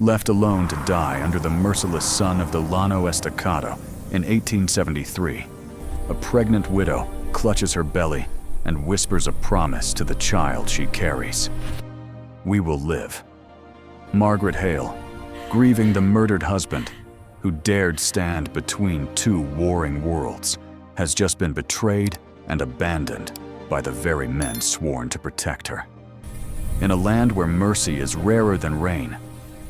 left alone to die under the merciless sun of the Llano Estacado in 1873. A pregnant widow clutches her belly and whispers a promise to the child she carries. "We will live." Margaret Hale, grieving the murdered husband who dared stand between two warring worlds, has just been betrayed and abandoned by the very men sworn to protect her. In a land where mercy is rarer than rain,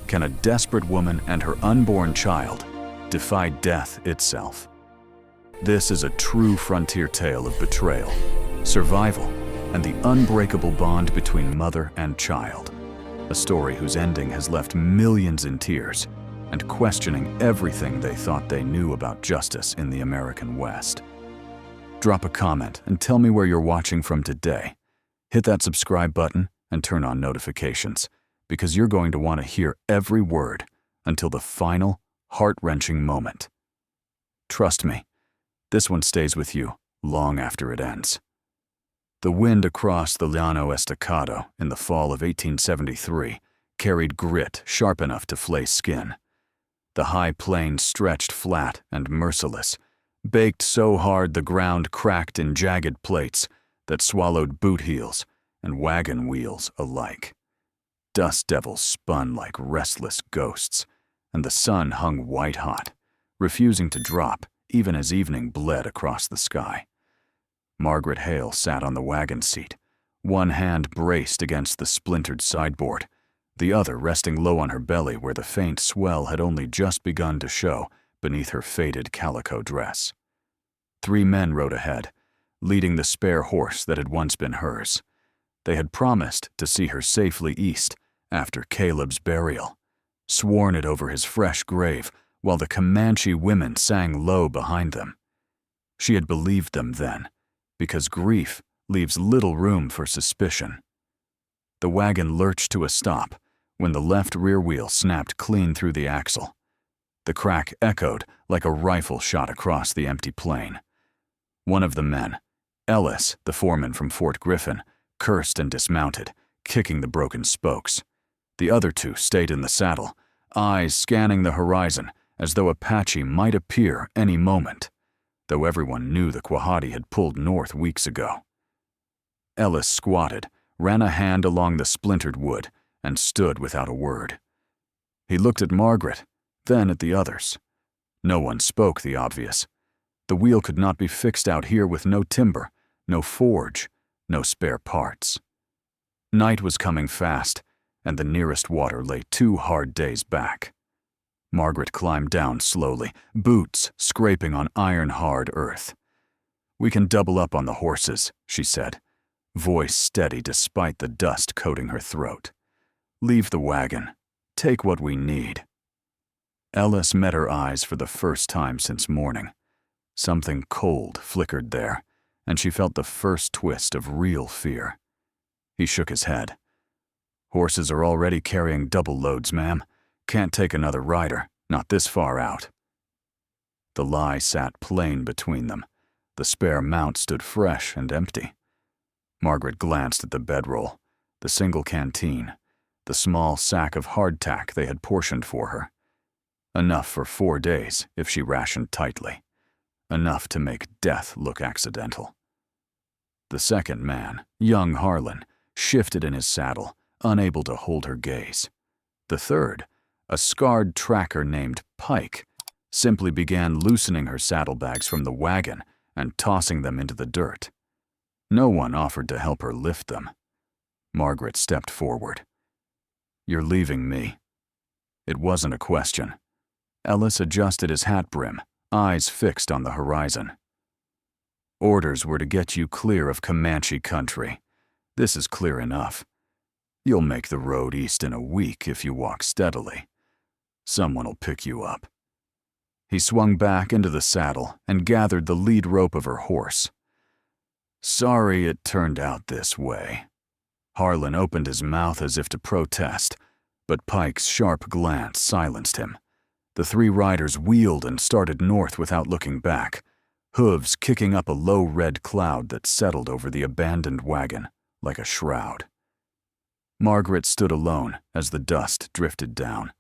can a desperate woman and her unborn child defy death itself? This is a true frontier tale of betrayal, survival, and the unbreakable bond between mother and child. A story whose ending has left millions in tears and questioning everything they thought they knew about justice in the American West. Drop a comment and tell me where you're watching from today. Hit that subscribe button and turn on notifications, because you're going to want to hear every word until the final, heart-wrenching moment. Trust me, this one stays with you long after it ends. The wind across the Llano Estacado in the fall of 1873 carried grit sharp enough to flay skin. The high plains stretched flat and merciless, baked so hard the ground cracked in jagged plates that swallowed boot heels and wagon wheels alike. Dust devils spun like restless ghosts, and the sun hung white-hot, refusing to drop even as evening bled across the sky. Margaret Hale sat on the wagon seat, one hand braced against the splintered sideboard, the other resting low on her belly where the faint swell had only just begun to show beneath her faded calico dress. 3 men rode ahead, leading the spare horse that had once been hers. They had promised to see her safely east after Caleb's burial, sworn it over his fresh grave while the Comanche women sang low behind them. She had believed them then, because grief leaves little room for suspicion. The wagon lurched to a stop when the left rear wheel snapped clean through the axle. The crack echoed like a rifle shot across the empty plain. One of the men, Ellis, the foreman from Fort Griffin, cursed and dismounted, kicking the broken spokes. The other 2 stayed in the saddle, eyes scanning the horizon as though Apache might appear any moment, though everyone knew the Quahati had pulled north weeks ago. Ellis squatted, ran a hand along the splintered wood, and stood without a word. He looked at Margaret, then at the others. No one spoke the obvious. The wheel could not be fixed out here with no timber, no forge, no spare parts. Night was coming fast, and the nearest water lay 2 hard days back. Margaret climbed down slowly, boots scraping on iron-hard earth. "We can double up on the horses," she said, voice steady despite the dust coating her throat. "Leave the wagon. Take what we need." Ellis met her eyes for the first time since morning. Something cold flickered there, and she felt the first twist of real fear. He shook his head. "Horses are already carrying double loads, ma'am. Can't take another rider, not this far out." The lie sat plain between them. The spare mount stood fresh and empty. Margaret glanced at the bedroll, the single canteen, the small sack of hardtack they had portioned for her. Enough for 4 days if she rationed tightly. Enough to make death look accidental. The second man, young Harlan, shifted in his saddle, unable to hold her gaze. The third, a scarred tracker named Pike, simply began loosening her saddlebags from the wagon and tossing them into the dirt. No one offered to help her lift them. Margaret stepped forward. "You're leaving me." It wasn't a question. Ellis adjusted his hat brim, eyes fixed on the horizon. "Orders were to get you clear of Comanche country. This is clear enough. You'll make the road east in a week if you walk steadily. Someone'll pick you up." He swung back into the saddle and gathered the lead rope of her horse. "Sorry it turned out this way." Harlan opened his mouth as if to protest, but Pike's sharp glance silenced him. The 3 riders wheeled and started north without looking back, hooves kicking up a low red cloud that settled over the abandoned wagon like a shroud. Margaret stood alone as the dust drifted down,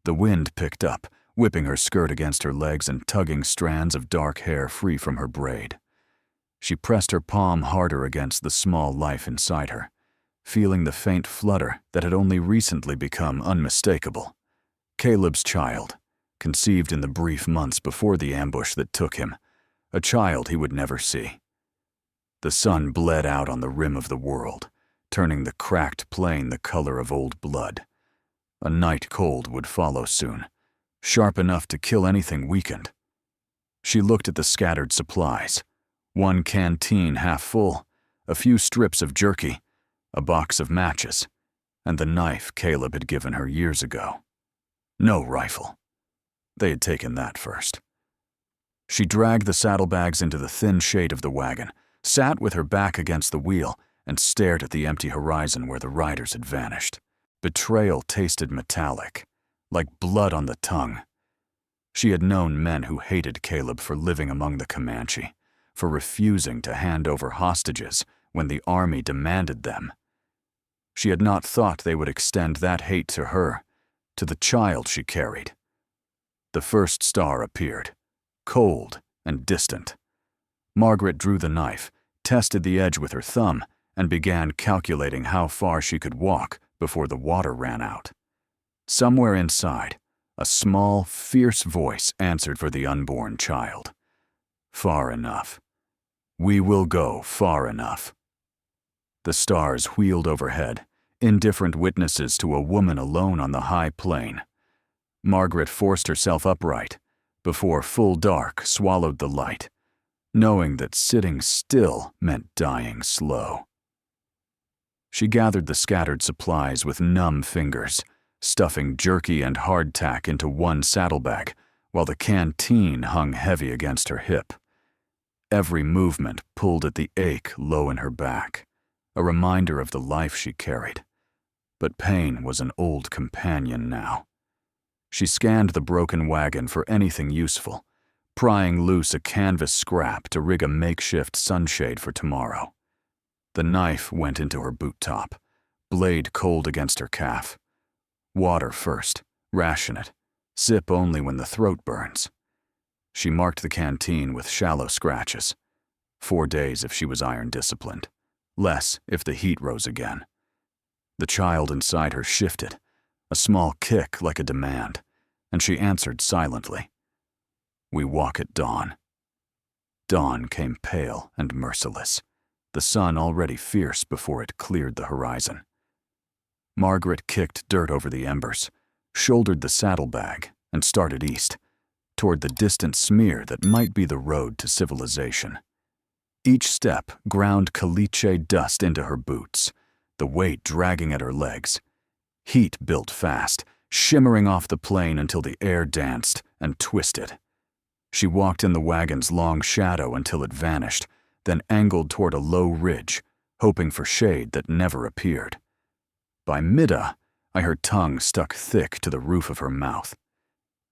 The wind picked up, whipping her skirt against her legs and tugging strands of dark hair free from her braid. She pressed her palm harder against the small life inside her, feeling the faint flutter that had only recently become unmistakable. Caleb's child, conceived in the brief months before the ambush that took him, a child he would never see. The sun bled out on the rim of the world, turning the cracked plain the color of old blood. A night cold would follow soon, sharp enough to kill anything weakened. She looked at the scattered supplies, one canteen half full, a few strips of jerky, a box of matches, and the knife Caleb had given her years ago. No rifle. They had taken that first. She dragged the saddlebags into the thin shade of the wagon, sat with her back against the wheel, and stared at the empty horizon where the riders had vanished. Betrayal tasted metallic, like blood on the tongue. She had known men who hated Caleb for living among the Comanche, for refusing to hand over hostages when the army demanded them. She had not thought they would extend that hate to her, to the child she carried. The first star appeared, cold and distant. Margaret drew the knife, tested the edge with her thumb, and began calculating how far she could walk before the water ran out. Somewhere inside, a small, fierce voice answered for the unborn child. Far enough. We will go far enough. The stars wheeled overhead, indifferent witnesses to a woman alone on the high plain. Margaret forced herself upright, before full dark swallowed the light, knowing that sitting still meant dying slow. She gathered the scattered supplies with numb fingers, stuffing jerky and hardtack into one saddlebag, while the canteen hung heavy against her hip. Every movement pulled at the ache low in her back, a reminder of the life she carried. But pain was an old companion now. She scanned the broken wagon for anything useful, prying loose a canvas scrap to rig a makeshift sunshade for tomorrow. The knife went into her boot top, blade cold against her calf. Water first, ration it, sip only when the throat burns. She marked the canteen with shallow scratches. 4 days if she was iron disciplined, less if the heat rose again. The child inside her shifted, a small kick like a demand, and she answered silently. We walk at dawn. Dawn came pale and merciless, the sun already fierce before it cleared the horizon. Margaret kicked dirt over the embers, shouldered the saddlebag, and started east, toward the distant smear that might be the road to civilization. Each step ground caliche dust into her boots, the weight dragging at her legs. Heat built fast, shimmering off the plain until the air danced and twisted. She walked in the wagon's long shadow until it vanished, then angled toward a low ridge, hoping for shade that never appeared. By midday, her tongue stuck thick to the roof of her mouth.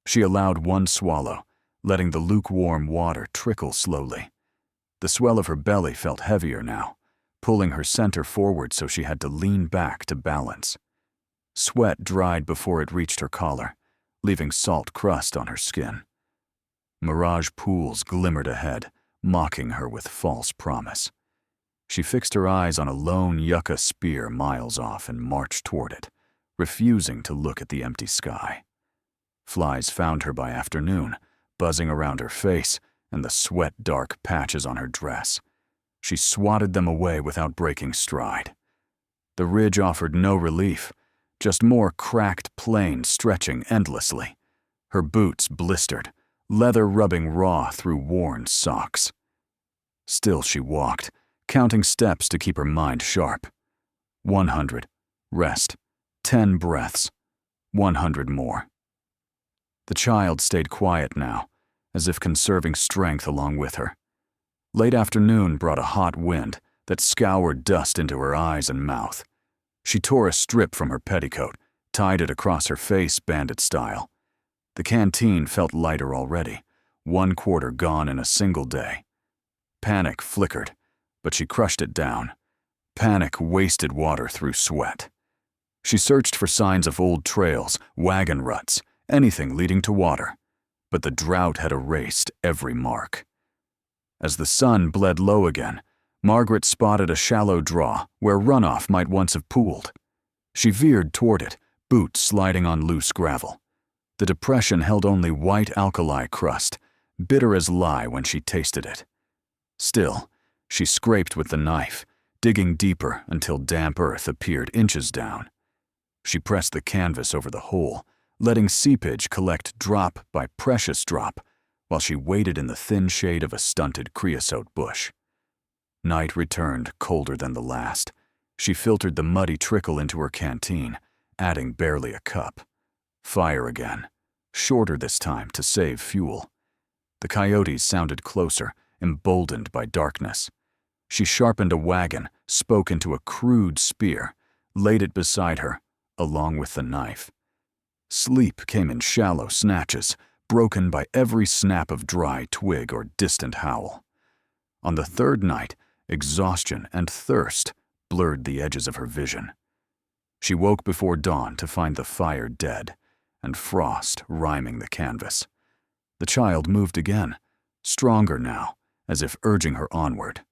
She allowed one swallow, letting the lukewarm water trickle slowly. The swell of her belly felt heavier now, pulling her center forward so she had to lean back to balance. Sweat dried before it reached her collar, leaving salt crust on her skin. Mirage pools glimmered ahead, mocking her with false promise. She fixed her eyes on a lone yucca spear miles off and marched toward it, refusing to look at the empty sky. Flies found her by afternoon, buzzing around her face and the sweat-dark patches on her dress. She swatted them away without breaking stride. The ridge offered no relief, just more cracked plain stretching endlessly. Her boots blistered, leather rubbing raw through worn socks. Still she walked, counting steps to keep her mind sharp. 100, rest, 10 breaths, 100 more. The child stayed quiet now, as if conserving strength along with her. Late afternoon brought a hot wind that scoured dust into her eyes and mouth. She tore a strip from her petticoat, tied it across her face bandit style. The canteen felt lighter already, 1/4 gone in a single day. Panic flickered, but she crushed it down. Panic wasted water through sweat. She searched for signs of old trails, wagon ruts, anything leading to water, but the drought had erased every mark. As the sun bled low again, Margaret spotted a shallow draw where runoff might once have pooled. She veered toward it, boots sliding on loose gravel. The depression held only white alkali crust, bitter as lye when she tasted it. Still, she scraped with the knife, digging deeper until damp earth appeared inches down. She pressed the canvas over the hole, letting seepage collect drop by precious drop, while she waited in the thin shade of a stunted creosote bush. Night returned colder than the last. She filtered the muddy trickle into her canteen, adding barely a cup. Fire again, shorter this time to save fuel. The coyotes sounded closer, emboldened by darkness. She sharpened a wagon, spoke into a crude spear, laid it beside her, along with the knife. Sleep came in shallow snatches, broken by every snap of dry twig or distant howl. On the third night, exhaustion and thirst blurred the edges of her vision. She woke before dawn to find the fire dead, and frost rhyming the canvas. The child moved again, stronger now, as if urging her onward.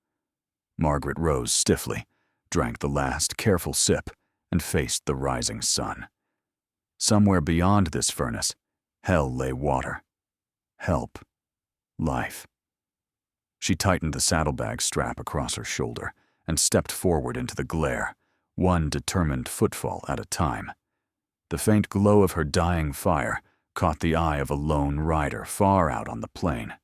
Margaret rose stiffly, drank the last careful sip, and faced the rising sun. Somewhere beyond this furnace, hell lay water. Help. Life. She tightened the saddlebag strap across her shoulder and stepped forward into the glare, one determined footfall at a time. The faint glow of her dying fire caught the eye of a lone rider far out on the plain.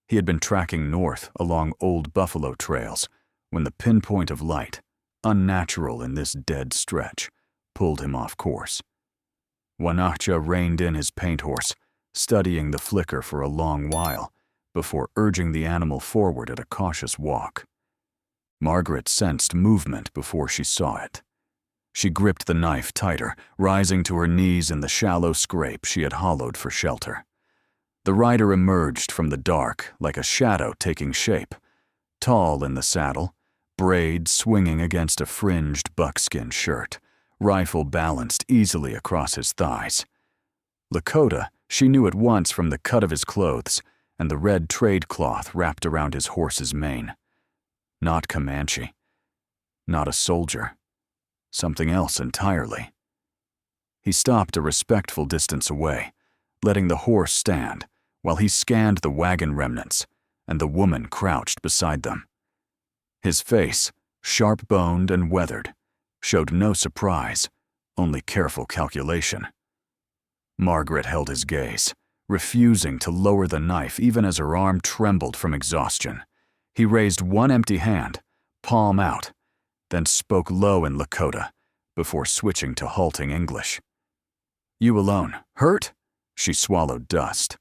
He had been tracking north along old buffalo trails when the pinpoint of light, unnatural in this dead stretch, pulled him off course. Wanacha reined in his paint horse, studying the flicker for a long while before urging the animal forward at a cautious walk. Margaret sensed movement before she saw it. She gripped the knife tighter, rising to her knees in the shallow scrape she had hollowed for shelter. The rider emerged from the dark like a shadow taking shape, tall in the saddle, braid swinging against a fringed buckskin shirt, rifle balanced easily across his thighs. Lakota she knew at once from the cut of his clothes and the red trade cloth wrapped around his horse's mane. Not Comanche. Not a soldier. Something else entirely. He stopped a respectful distance away, letting the horse stand while he scanned the wagon remnants and the woman crouched beside them. His face, sharp-boned and weathered, showed no surprise, only careful calculation. Margaret held his gaze, refusing to lower the knife even as her arm trembled from exhaustion. He raised one empty hand, palm out, then spoke low in Lakota before switching to halting English. "You alone, hurt?" She swallowed dust.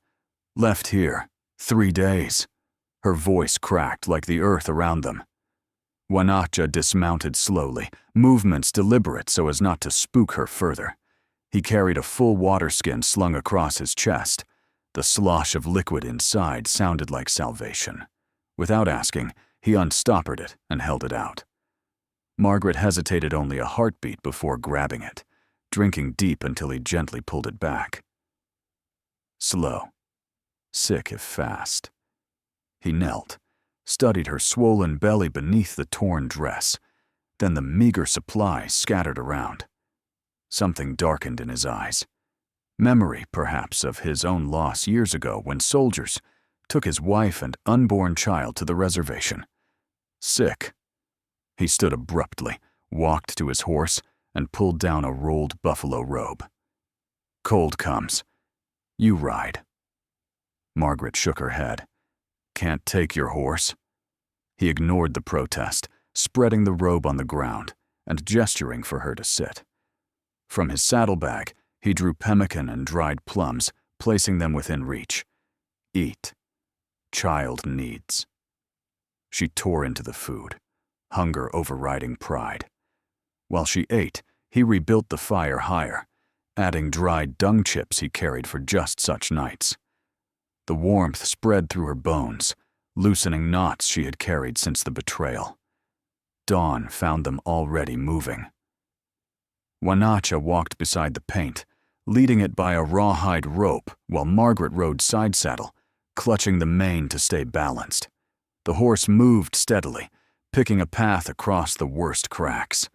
"Left here, 3 days." Her voice cracked like the earth around them. Wanacha dismounted slowly, movements deliberate so as not to spook her further. He carried a full water skin slung across his chest. The slosh of liquid inside sounded like salvation. Without asking, he unstoppered it and held it out. Margaret hesitated only a heartbeat before grabbing it, drinking deep until he gently pulled it back. Slow. Sick if fast. He knelt, studied her swollen belly beneath the torn dress, then the meager supplies scattered around. Something darkened in his eyes. Memory, perhaps, of his own loss years ago when soldiers took his wife and unborn child to the reservation. Sick. He stood abruptly, walked to his horse, and pulled down a rolled buffalo robe. "Cold comes. You ride." Margaret shook her head. "Can't take your horse." He ignored the protest, spreading the robe on the ground and gesturing for her to sit. From his saddlebag, he drew pemmican and dried plums, placing them within reach. "Eat. Child needs." She tore into the food, hunger overriding pride. While she ate, he rebuilt the fire higher, adding dried dung chips he carried for just such nights. The warmth spread through her bones, loosening knots she had carried since the betrayal. Dawn found them already moving. Wanacha walked beside the paint, leading it by a rawhide rope while Margaret rode side saddle, clutching the mane to stay balanced. The horse moved steadily, picking a path across the worst cracks.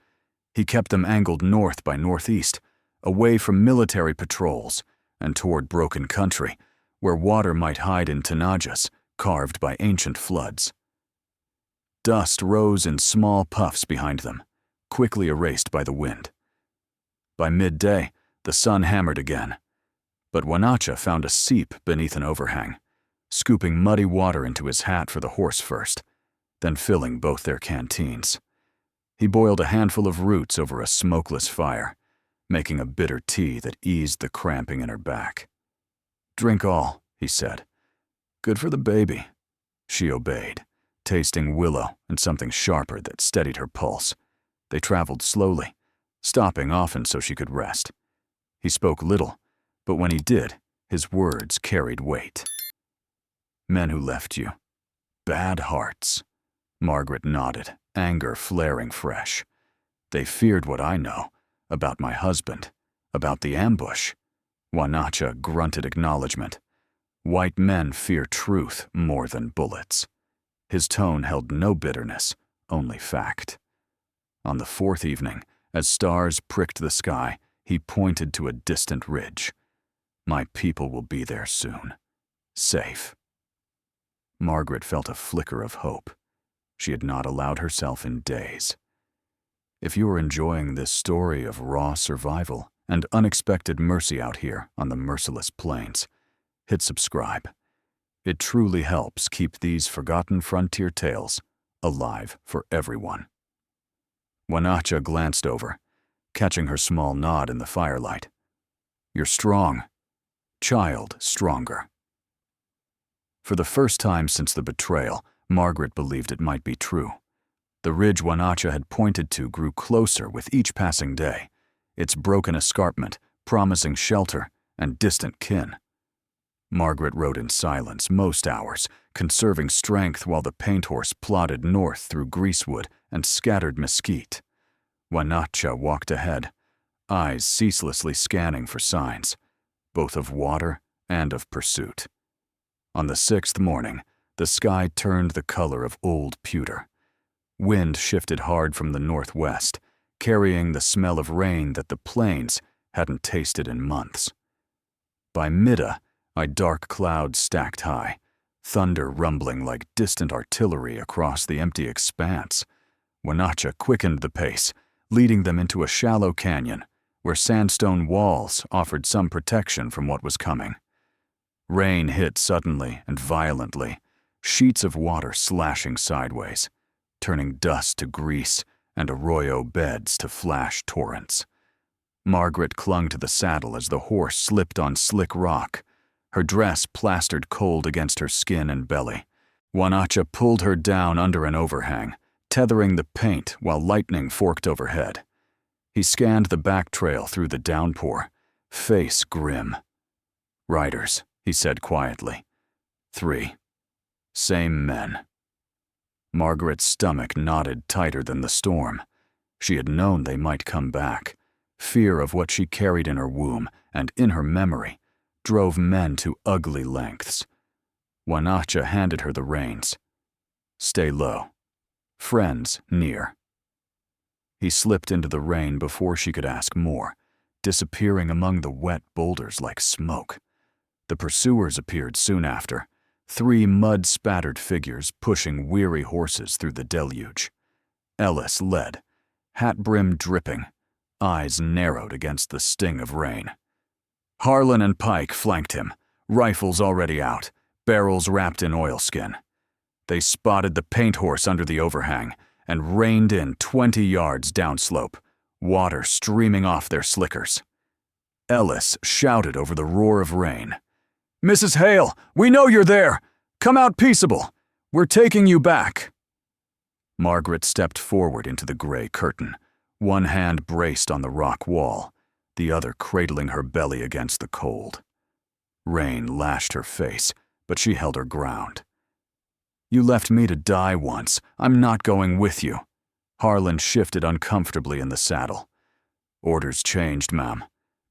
He kept them angled north by northeast, away from military patrols and toward broken country, where water might hide in tanajas carved by ancient floods. Dust rose in small puffs behind them, quickly erased by the wind. By midday, the sun hammered again, but Wanacha found a seep beneath an overhang, scooping muddy water into his hat for the horse first, then filling both their canteens. He boiled a handful of roots over a smokeless fire, making a bitter tea that eased the cramping in her back. "Drink all," he said. "Good for the baby." She obeyed, tasting willow and something sharper that steadied her pulse. They traveled slowly, stopping often so she could rest. He spoke little, but when he did, his words carried weight. "Men who left you. Bad hearts." Margaret nodded, anger flaring fresh. "They feared what I know, about my husband, about the ambush." Wanacha grunted acknowledgement. "White men fear truth more than bullets." His tone held no bitterness, only fact. On the fourth evening, as stars pricked the sky, he pointed to a distant ridge. "My people will be there soon. Safe." Margaret felt a flicker of hope. She had not allowed herself in days. If you are enjoying this story of raw survival and unexpected mercy out here on the merciless plains, hit subscribe. It truly helps keep these forgotten frontier tales alive for everyone. Wanacha glanced over, catching her small nod in the firelight. "You're strong. Child stronger." For the first time since the betrayal, Margaret believed it might be true. The ridge Wanacha had pointed to grew closer with each passing day, its broken escarpment promising shelter and distant kin. Margaret rode in silence most hours, conserving strength while the paint horse plodded north through greasewood and scattered mesquite. Wanacha walked ahead, eyes ceaselessly scanning for signs, both of water and of pursuit. On the sixth morning, the sky turned the color of old pewter. Wind shifted hard from the northwest, carrying the smell of rain that the plains hadn't tasted in months. By midday, a dark cloud stacked high, thunder rumbling like distant artillery across the empty expanse. Wanacha quickened the pace, leading them into a shallow canyon where sandstone walls offered some protection from what was coming. Rain hit suddenly and violently, sheets of water slashing sideways, turning dust to grease and arroyo beds to flash torrents. Margaret clung to the saddle as the horse slipped on slick rock, her dress plastered cold against her skin and belly. Wanacha pulled her down under an overhang, tethering the paint while lightning forked overhead. He scanned the back trail through the downpour, face grim. "Riders," he said quietly. "3. Same men." Margaret's stomach knotted tighter than the storm. She had known they might come back. Fear of what she carried in her womb and in her memory drove men to ugly lengths. Wanacha handed her the reins. "Stay low. Friends near." He slipped into the rain before she could ask more, disappearing among the wet boulders like smoke. The pursuers appeared soon after, 3 mud-spattered figures pushing weary horses through the deluge. Ellis led, hat-brim dripping, eyes narrowed against the sting of rain. Harlan and Pike flanked him, rifles already out, barrels wrapped in oilskin. They spotted the paint horse under the overhang and reined in 20 yards downslope, water streaming off their slickers. Ellis shouted over the roar of rain. "Mrs. Hale, we know you're there! Come out peaceable! We're taking you back!" Margaret stepped forward into the gray curtain, one hand braced on the rock wall, the other cradling her belly against the cold. Rain lashed her face, but she held her ground. "You left me to die once. I'm not going with you." Harlan shifted uncomfortably in the saddle. "Orders changed, ma'am.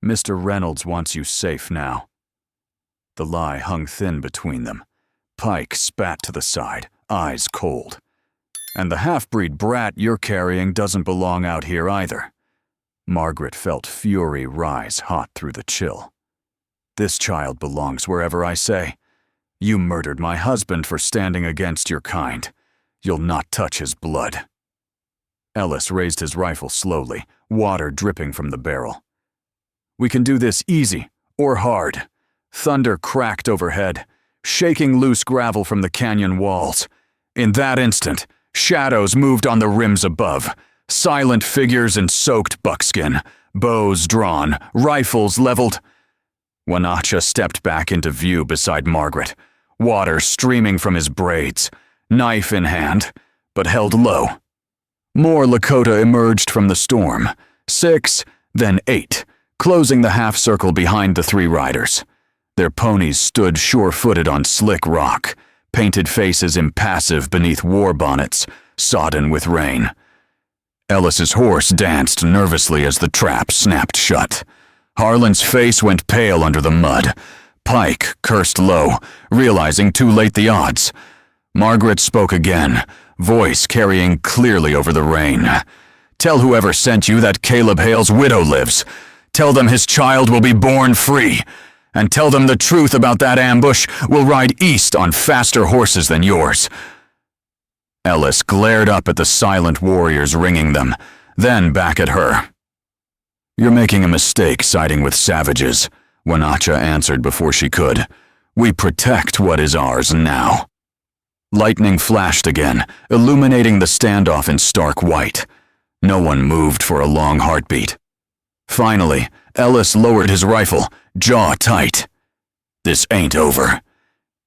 Mr. Reynolds wants you safe now." The lie hung thin between them. Pike spat to the side, eyes cold. "And the half-breed brat you're carrying doesn't belong out here either." Margaret felt fury rise hot through the chill. "This child belongs wherever I say. You murdered my husband for standing against your kind. You'll not touch his blood." Ellis raised his rifle slowly, water dripping from the barrel. "We can do this easy or hard." Thunder cracked overhead, shaking loose gravel from the canyon walls. In that instant, shadows moved on the rims above, silent figures in soaked buckskin, bows drawn, rifles leveled. Wanacha stepped back into view beside Margaret, water streaming from his braids, knife in hand, but held low. More Lakota emerged from the storm, 6, then 8, closing the half-circle behind the 3 riders. Their ponies stood sure-footed on slick rock, painted faces impassive beneath war bonnets, sodden with rain. Ellis's horse danced nervously as the trap snapped shut. Harlan's face went pale under the mud. Pike cursed low, realizing too late the odds. Margaret spoke again, voice carrying clearly over the rain. "Tell whoever sent you that Caleb Hale's widow lives. Tell them his child will be born free. And tell them the truth about that ambush. We'll ride east on faster horses than yours." Ellis glared up at the silent warriors ringing them, then back at her. "You're making a mistake siding with savages," Wanacha answered before she could. "We protect what is ours now." Lightning flashed again, illuminating the standoff in stark white. No one moved for a long heartbeat. Finally, Ellis lowered his rifle, jaw tight. "This ain't over."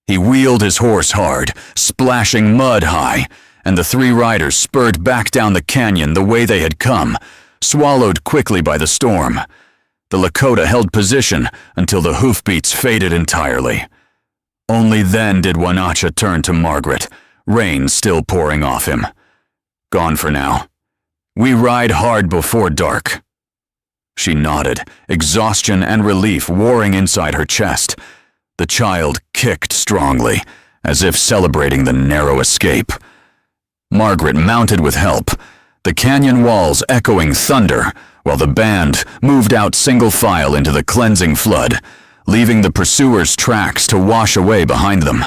He wheeled his horse hard, splashing mud high, and the 3 riders spurred back down the canyon the way they had come, swallowed quickly by the storm. The Lakota held position until the hoofbeats faded entirely. Only then did Wanacha turn to Margaret, rain still pouring off him. "Gone for now. We ride hard before dark." She nodded, exhaustion and relief warring inside her chest. The child kicked strongly, as if celebrating the narrow escape. Margaret mounted with help, the canyon walls echoing thunder, while the band moved out single file into the cleansing flood, leaving the pursuers' tracks to wash away behind them.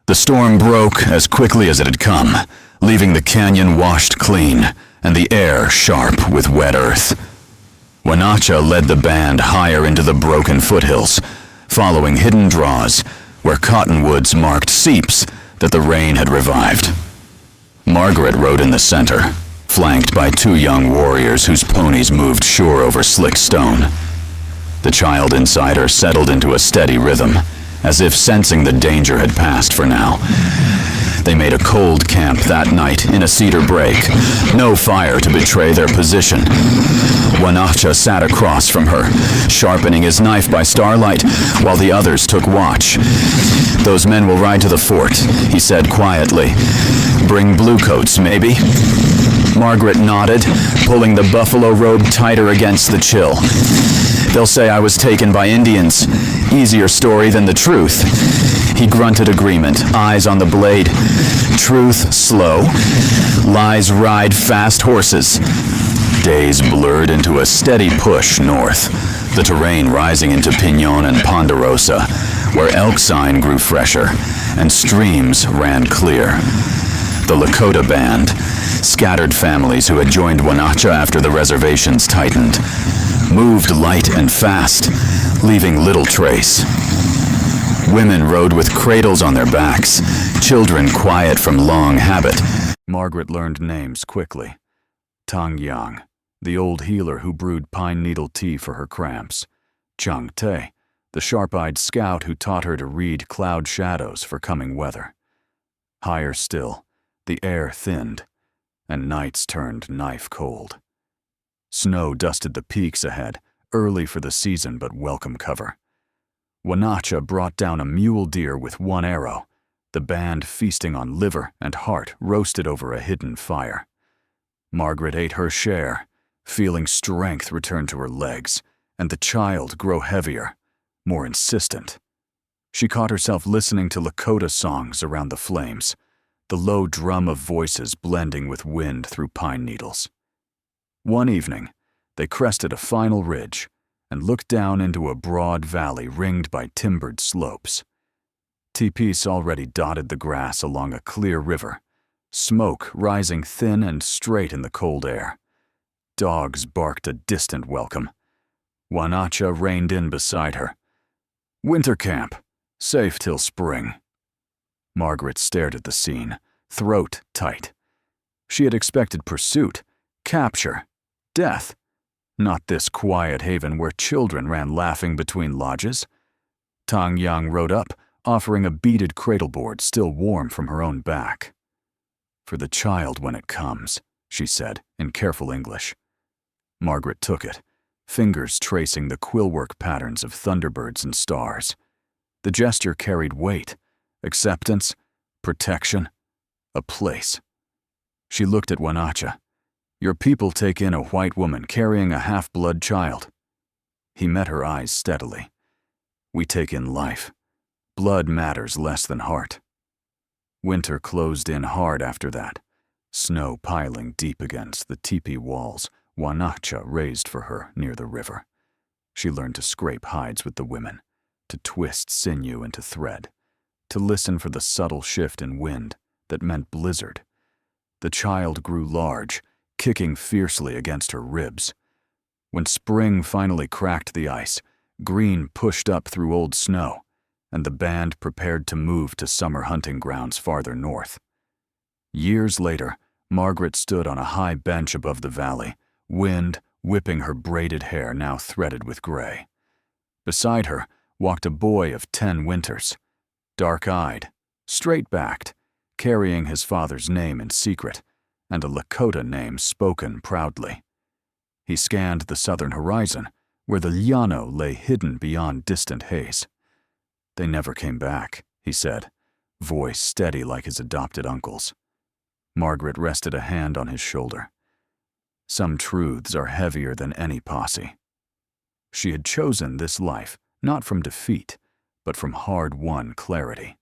The storm broke as quickly as it had come, leaving the canyon washed clean, and the air sharp with wet earth. Wanacha led the band higher into the broken foothills, following hidden draws where cottonwoods marked seeps that the rain had revived. Margaret rode in the center, flanked by 2 young warriors whose ponies moved sure over slick stone. The child inside her settled into a steady rhythm, as if sensing the danger had passed for now. They made a cold camp that night in a cedar break, no fire to betray their position. Wanacha sat across from her, sharpening his knife by starlight, while the others took watch. "Those men will ride to the fort," he said quietly. "Bring bluecoats, maybe?" Margaret nodded, pulling the buffalo robe tighter against the chill. "They'll say I was taken by Indians. Easier story than the truth." He grunted agreement, eyes on the blade. "Truth slow. Lies ride fast horses." Days blurred into a steady push north, the terrain rising into Pinon and Ponderosa, where elk sign grew fresher and streams ran clear. The Lakota band, scattered families who had joined Wanacha after the reservations tightened, moved light and fast, leaving little trace. Women rode with cradles on their backs, children quiet from long habit. Margaret learned names quickly. Tang Yang, the old healer who brewed pine needle tea for her cramps. Chang Te, the sharp-eyed scout who taught her to read cloud shadows for coming weather. Higher still, the air thinned, and nights turned knife cold. Snow dusted the peaks ahead, early for the season but welcome cover. Wanacha brought down a mule deer with 1 arrow, the band feasting on liver and heart roasted over a hidden fire. Margaret ate her share, feeling strength return to her legs, and the child grow heavier, more insistent. She caught herself listening to Lakota songs around the flames, the low drum of voices blending with wind through pine needles. One evening, they crested a final ridge and looked down into a broad valley ringed by timbered slopes. Teepees already dotted the grass along a clear river, smoke rising thin and straight in the cold air. Dogs barked a distant welcome. Wanacha reined in beside her. "Winter camp, safe till spring." Margaret stared at the scene, throat tight. She had expected pursuit, capture, death, not this quiet haven where children ran laughing between lodges. Tang Yang rode up, offering a beaded cradleboard still warm from her own back. "For the child when it comes," she said in careful English. Margaret took it, fingers tracing the quillwork patterns of thunderbirds and stars. The gesture carried weight, acceptance, protection, a place. She looked at Wanacha. "Your people take in a white woman carrying a half-blood child." He met her eyes steadily. "We take in life. Blood matters less than heart." Winter closed in hard after that, snow piling deep against the teepee walls Wanacha raised for her near the river. She learned to scrape hides with the women, to twist sinew into thread, to listen for the subtle shift in wind that meant blizzard. The child grew large, kicking fiercely against her ribs. When spring finally cracked the ice, green pushed up through old snow, and the band prepared to move to summer hunting grounds farther north. Years later, Margaret stood on a high bench above the valley, wind whipping her braided hair now threaded with gray. Beside her walked a boy of 10 winters, dark-eyed, straight-backed, carrying his father's name in secret, and a Lakota name spoken proudly. He scanned the southern horizon, where the Llano lay hidden beyond distant haze. "They never came back," he said, voice steady like his adopted uncle's. Margaret rested a hand on his shoulder. Some truths are heavier than any posse. She had chosen this life not from defeat, but from hard-won clarity.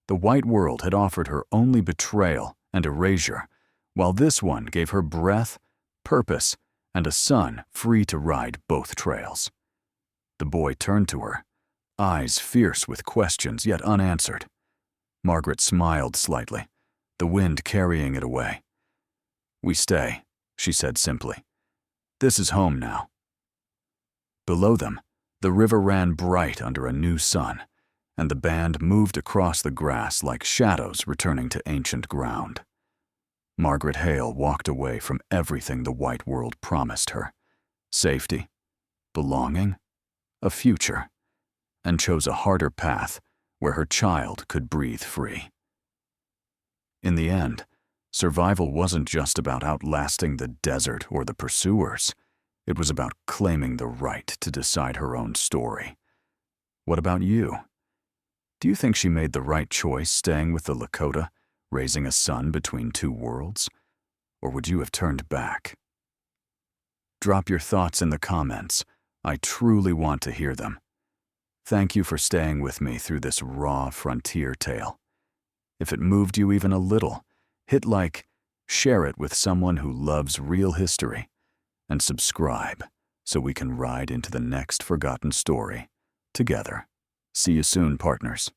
The white world had offered her only betrayal and erasure, while this one gave her breath, purpose, and a son free to ride both trails. The boy turned to her, eyes fierce with questions yet unanswered. Margaret smiled slightly, the wind carrying it away. "We stay," she said simply. "This is home now." Below them, the river ran bright under a new sun, and the band moved across the grass like shadows returning to ancient ground. Margaret Hale walked away from everything the white world promised her: safety, belonging, a future, and chose a harder path where her child could breathe free. In the end, survival wasn't just about outlasting the desert or the pursuers. It was about claiming the right to decide her own story. What about you? Do you think she made the right choice staying with the Lakota, raising a son between two worlds? Or would you have turned back? Drop your thoughts in the comments. I truly want to hear them. Thank you for staying with me through this raw frontier tale. If it moved you even a little, hit like, share it with someone who loves real history, and subscribe so we can ride into the next forgotten story together. See you soon, partners.